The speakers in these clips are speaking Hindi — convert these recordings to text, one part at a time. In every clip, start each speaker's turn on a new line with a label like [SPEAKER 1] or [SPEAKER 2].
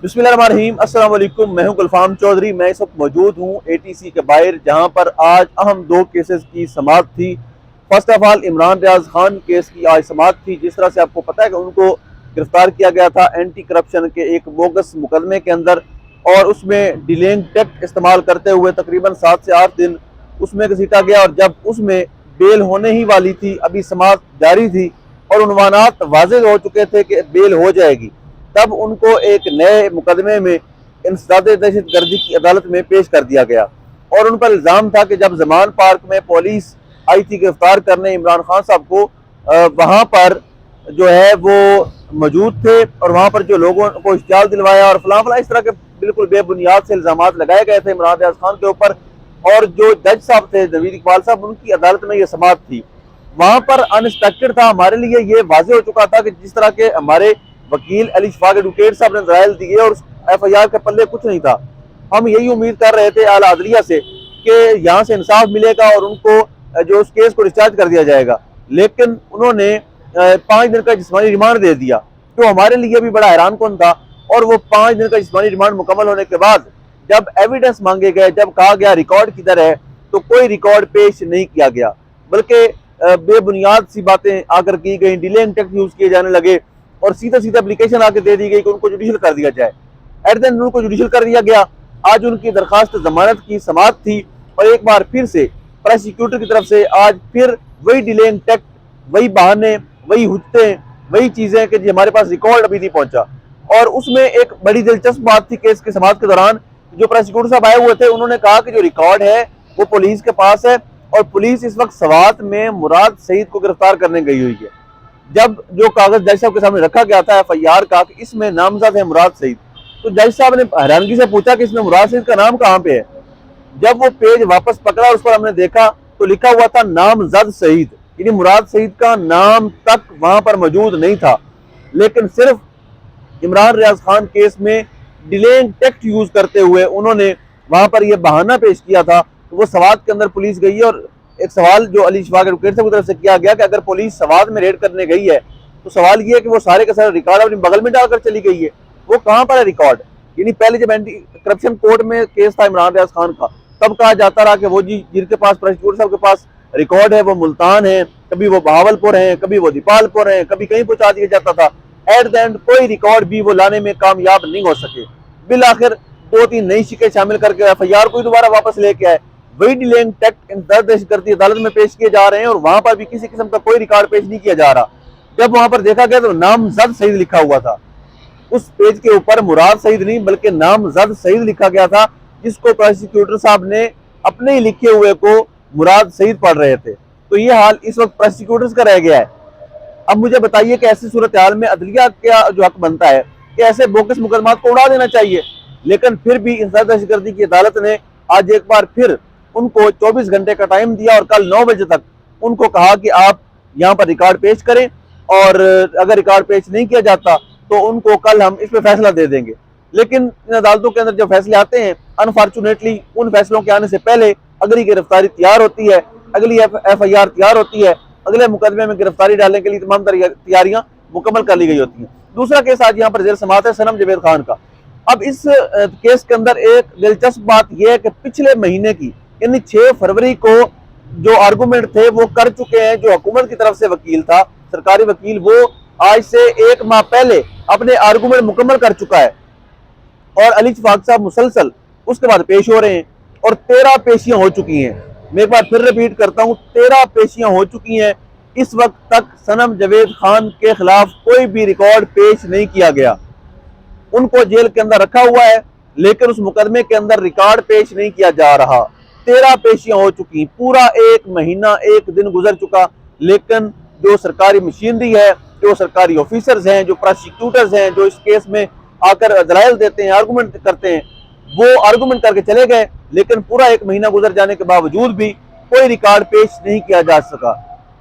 [SPEAKER 1] बिस्मिल्लाहिर्रहमानिर्रहीम। अस्सलाम वालेकुम। मैं हूं गुलफाम चौधरी। मैं इस वक्त मौजूद हूं ATC के बाहर, जहां पर आज अहम दो केसेस की समाअत थी। First of all Imran Riaz Khan case की आज समाअत थी। जिस तरह से आपको पता है कि उनको गिरफ्तार किया गया था एंटी करप्शन के एक बोगस मुकदमे के अंदर, और उसमें डिलेइंग टेक्ट इस्तेमाल करते हुए तकरीबन 7 से 8 दिन उसमें घसीटा गया। और जब उसमें बेल होने ही वाली थी, अभी समाअत जारी थी और उन्वानात वाज़ेह हो चुके थे कि बेल हो जाएगी, तब उनको एक नए मुकदमे में इंसदाद दहशत गर्दी की अदालत में पेश कर दिया गया। और उन पर इल्ज़ाम था कि जब जमान पार्क में पुलिस आई थी गिरफ्तार करने इमरान खान साहब को, वहाँ पर जो है वो मौजूद थे और वहाँ पर जो लोगों को इश्तियाल दिलवाया और फलां फलां इस तरह के बिल्कुल बेबुनियाद से इल्ज़ाम लगाए गए थे इमरान रियाज खान के ऊपर। और जो जज साहब थे नवीद इकबाल साहब, उनकी अदालत में ये समाअत थी। वहाँ पर अनएक्सपेक्टेड था, हमारे लिए ये वाज़ेह हो चुका था कि जिस तरह के हमारे वकील अली शफाक एडवोकेट साहब ने दलाइल दिए और FIR के पल्ले कुछ नहीं था। हम यही उम्मीद कर रहे थे आला अदलिया से कि यहाँ से इंसाफ मिलेगा और उनको जो उस केस को डिस्चार्ज कर दिया जाएगा, लेकिन उन्होंने 5 दिन का जिस्मानी रिमांड दे दिया, जो हमारे लिए भी बड़ा हैरान कौन था। और वो 5 दिन का जिस्मानी रिमांड मुकम्मल होने के बाद जब एविडेंस मांगे गए, जब कहा गया रिकॉर्ड किधर है, तो कोई रिकॉर्ड पेश नहीं किया गया, बल्कि बेबुनियाद सी बातें आकर की गई, डिलेइंग टेक्ट यूज किए जाने लगे और सीधा सीधा एप्लीकेशन आके दे दी गई कि उनको जुडिशल कर दिया जाए। एट द एंड उनको जुडिशल कर दिया गया। आज उनकी दरखास्त जमानत की समाअत थी और एक बार फिर से प्रोसिक्यूटर की तरफ से आज फिर वही डिलेइंग टेक्ट, वही बहाने, वही हुज्जतें, वही चीजें कि जी हमारे पास रिकॉर्ड अभी नहीं पहुंचा। और उसमें एक बड़ी दिलचस्प बात थी केस की समाअत के दौरान, जो प्रोसिक्यूटर साहब आए हुए थे उन्होंने कहा कि जो रिकॉर्ड है वो पुलिस के पास है और पुलिस इस वक्त सवात में मुराद सईद को गिरफ्तार करने गई हुई है। जब जो कागज जज साहब के सामने रखा गया था FIR का कि इसमें नामजद है मुराद सईद, तो जज साहब ने हैरानगी से पूछा कि इसमें मुराद सईद का नाम कहाँ पे है। जब वो पेज वापस पकड़ा उस पर हमने देखा तो लिखा हुआ था नामजद सईद, यानी मुराद सईद का नाम तक वहां पर मौजूद नहीं था। लेकिन सिर्फ इमरान रियाज खान केस में डिलेइंग टेक्ट यूज करते हुए उन्होंने वहां पर यह बहाना पेश किया था। तो वो सवात के अंदर पुलिस गई है और एक सवाल जो अली शफाक एडवोकेट साहब की तरफ से किया गया कि अगर पुलिस सवात में रेड करने गई है तो सवाल ये है कि वो सारे के सारे रिकॉर्ड अपनी बगल में डालकर चली गई है, वो कहाँ पर है रिकॉर्ड। यानी पहले जब एंटी करप्शन कोर्ट में केस था इमरान रियाज खान का, तब कहा जाता रहा कि वो जी जिनके पास प्रोसिक्यूटर साहब के पास रिकॉर्ड है वो मुल्तान है, कभी वो बहावलपुर है, कभी वो दीपालपुर है, कभी कहीं पहुंचा दिया जाता था। एट द एंड कोई रिकॉर्ड भी वो लाने में कामयाब नहीं हो सके। बिल आखिर 2-3 नई शिकें शामिल करके FIR को दोबारा वापस लेके आए। वही डिलेइंग टेक्ट दहशतगर्दी अदालत में पेश किए जा रहे हैं और वहां पर भी किसी किस्म का कोई रिकॉर्ड पेश नहीं किया जा रहा। जब वहां पर देखा गया तो नामजद सईद लिखा हुआ था, उस पेज के ऊपर मुराद सईद नहीं बल्कि नामजद सईद लिखा गया था, जिसको प्रोसिक्यूटर साहब ने अपने ही लिखे हुए को मुराद सईद पढ़ रहे थे। तो ये हाल इस वक्त प्रोसिक्यूटर्स का रह गया है। अब मुझे बताइए कि ऐसी सूरत हाल में अदलिया क्या जो हक बनता है कि ऐसे बोगस मुकदमात को उड़ा देना चाहिए, लेकिन फिर भी इंसदाद दहशतगर्दी की अदालत ने आज एक बार फिर उनको 24 घंटे का टाइम दिया और कल 9 बजे तक उनको कहा कि आप यहाँ पर रिकॉर्ड पेश करें, और अगर रिकॉर्ड पेश नहीं किया जाता तो उनको कल हम इस पर फैसला दे देंगे। लेकिन इन अदालतों के अंदर जो फैसले आते हैं, अनफॉर्चुनेटली उन फैसलों के आने से पहले अगली गिरफ्तारी तैयार होती है, अगली FIR तैयार होती है, अगले मुकदमे में गिरफ्तारी डालने के लिए तमाम तैयारियां मुकम्मल कर ली गई होती हैं। दूसरा केस आज यहाँ पर जेर समाअत है सनम जवेद खान का। अब इस केस के अंदर एक दिलचस्प बात यह है कि पिछले महीने की यानी 6 फरवरी को जो आर्गूमेंट थे वो कर चुके हैं जो हुकूमत की तरफ से वकील था, सरकारी वकील, वो आज से 1 माह पहले अपने आर्गूमेंट मुकम्मल कर चुका है और अली शफाक साहब मुसलसल उसके बाद पेश हो रहे हैं और 13 पेशियां हो चुकी हैं। मैं एक बार फिर रिपीट करता हूं, 13 पेशियां हो चुकी हैं। इस वक्त तक सनम जवेद खान के खिलाफ कोई भी रिकॉर्ड पेश नहीं किया गया। उनको जेल के अंदर रखा हुआ है, लेकिन उस मुकदमे के अंदर रिकॉर्ड पेश नहीं किया जा रहा। 13 पेशियां हो चुकी, पूरा 1 महीना 1 दिन गुजर चुका, लेकिन जो सरकारी मशीनरी है, जो सरकारी ऑफिसर्स हैं, जो प्रोसिक्यूटर्स हैं, जो इस केस में आकर दलाइल देते हैं, आर्गूमेंट करते हैं, वो आर्गूमेंट करके चले गए, लेकिन पूरा 1 महीना गुजर जाने के बावजूद भी कोई रिकॉर्ड पेश नहीं किया जा सका।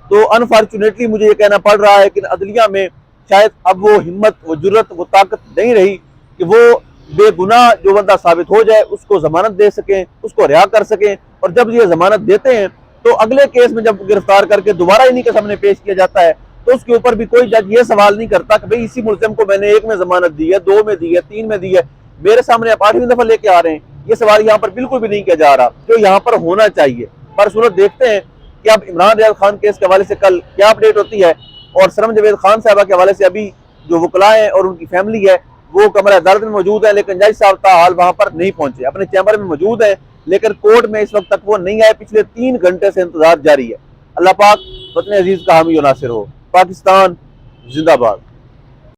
[SPEAKER 1] तो अनफॉर्चुनेटली मुझे ये कहना पड़ रहा है कि अदलिया में शायद अब वो हिम्मत, वो जुर्रत, वो ताकत नहीं रही कि वो बेगुनाह जो बंदा साबित हो जाए उसको जमानत दे सकें, उसको रिहा कर सकें। और जब ये जमानत देते हैं तो अगले केस में जब गिरफ्तार करके दोबारा इन्हीं के सामने पेश किया जाता है तो उसके ऊपर भी कोई जज ये सवाल नहीं करता कि भाई इसी मुल्जिम को मैंने 1 में जमानत दी है, 2 में दी है, 3 में दी है, मेरे सामने आप 8वीं दफा लेके आ रहे हैं। ये सवाल यहाँ पर बिल्कुल भी नहीं किया जा रहा जो यहाँ पर होना चाहिए। पर सूरत देखते हैं कि अब इमरान रियाज खान केस के हवाले से कल क्या अपडेट होती है। और सरम जवेद खान साहबा के हवाले से अभी जो वकला है और उनकी फैमिली है वो कमरा अदालत में मौजूद है, लेकिन जज साहब ताहाल वहां पर नहीं पहुंचे, अपने चैम्बर में मौजूद है, लेकिन कोर्ट में इस वक्त तक वो नहीं आए। पिछले 3 घंटे से इंतजार जारी है। अल्लाह पाक वतन अजीज का हामी और नासिर हो। पाकिस्तान जिंदाबाद।